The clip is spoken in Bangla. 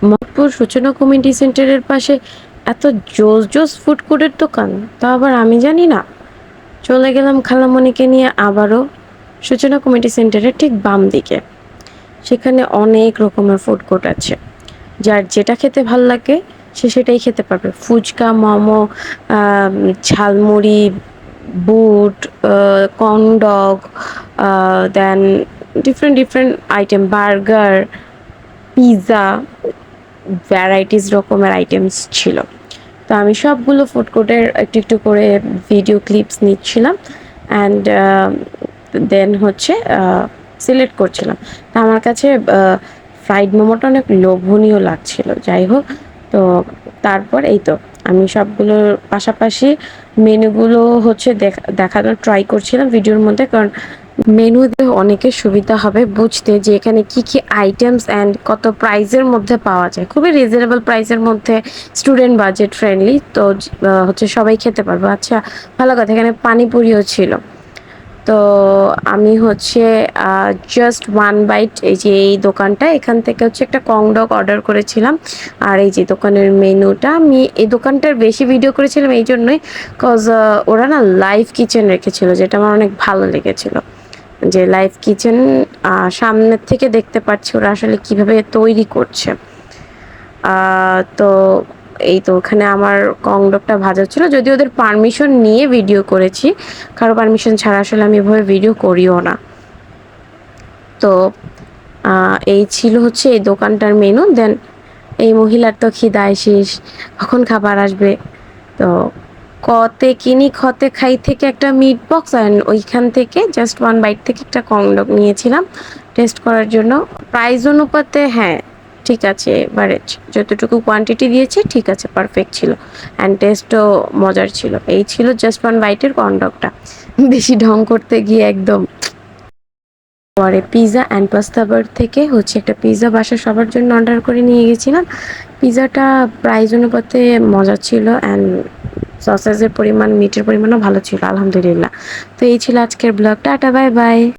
মতপুর সূচনা কমিউনিটি সেন্টারের পাশে এত জোস জোস ফুড কোর্টের দোকান, তা আবার আমি জানি না। চলে গেলাম খালামণিকে নিয়ে আবারও সূচনা কমিউনিটি সেন্টারের ঠিক বাম দিকে। সেখানে অনেক রকমের ফুড কোর্ট আছে, যার যেটা খেতে ভাল লাগে সে সেটাই খেতে পারবে। ফুচকা, মোমো, ঝালমুড়ি, বুট, corn dog, then different different item, burger, pizza, varieties রকমের আইটেমস ছিল। তো আমি সবগুলো ফুড কোর্টের একটু একটু করে ভিডিও ক্লিপস নিচ্ছিলাম অ্যান্ড দেন হচ্ছে সিলেক্ট করছিলাম। তা আমার কাছে ফ্রাইড মোমোটা অনেক লোভনীয় লাগছিল। যাই হোক, তো তারপর এই তো আমি সবগুলোর পাশাপাশি মেনুগুলো হচ্ছে দেখানোর ট্রাই করছিলাম ভিডিওর মধ্যে, কারণ মেনুতে অনেকের সুবিধা হবে বুঝতে যে এখানে কি কি আইটেমস অ্যান্ড কত প্রাইসের মধ্যে পাওয়া যায়। খুবই রিজনেবল প্রাইসের মধ্যে, স্টুডেন্ট বাজেট ফ্রেন্ডলি, তো হচ্ছে সবাই খেতে পারবো। আচ্ছা, ভালো কথা, এখানে পানিপুরিও ছিল। তো আমি হচ্ছে জাস্ট ওয়ান বাইট, এই যে এই দোকানটা, এখান থেকে হচ্ছে একটা কং ডগ অর্ডার করেছিলাম। আর এই যে দোকানের মেনুটা, আমি এই দোকানটার বেশি ভিডিও করেছিলাম এই জন্যই, কজ ওরা না লাইভ কিচেন রেখেছিল, যেটা আমার অনেক ভালো লেগেছিল। যে লাইভ কিচেন সামনের থেকে দেখতে পাচ্ছি ওরা আসলে কিভাবে তৈরি করছে। তো এই তো ওখানে আমার কংডকটা ভাজা ছিল, যদিও ওদের পারমিশন নিয়ে ভিডিও করেছি, কারো পারমিশন ছাড়া আসলে আমি এভাবে ভিডিও করিও না। তো এই ছিল হচ্ছে এই দোকানটার মেনু। দেন এই মহিলার তো খিদায় শেষ, কখন খাবার আসবে। তো কতে কিনি খতে খাই থেকে একটা মিট বক্স অ্যান্ড ওইখান থেকে জাস্ট ওয়ান বাইট থেকে একটা কংডক নিয়েছিলাম টেস্ট করার জন্য। প্রাইস অনুপাতে হ্যাঁ ঠিক আছে, এভারেজ যতটুকু কোয়ান্টিটি দিয়েছে ঠিক আছে, পারফেক্ট ছিল অ্যান্ড টেস্টও মজার ছিল। এই ছিল জাস্ট ওয়ান বাইটের কংডকটা। বেশি ঢং করতে গিয়ে একদম। পরে পিৎজা অ্যান্ড পাস্তাবার থেকে হচ্ছে একটা পিৎজা বাসা সবার জন্য অর্ডার করে নিয়ে গেছিলাম। পিৎজাটা প্রাইস অনুপাতে মজা ছিল অ্যান্ড সসেসের পরিমাণ, মিটের পরিমাণও ভালো ছিল আলহামদুলিল্লাহ। তো এই ছিল আজকের ব্লগটা। Tata, bye bye.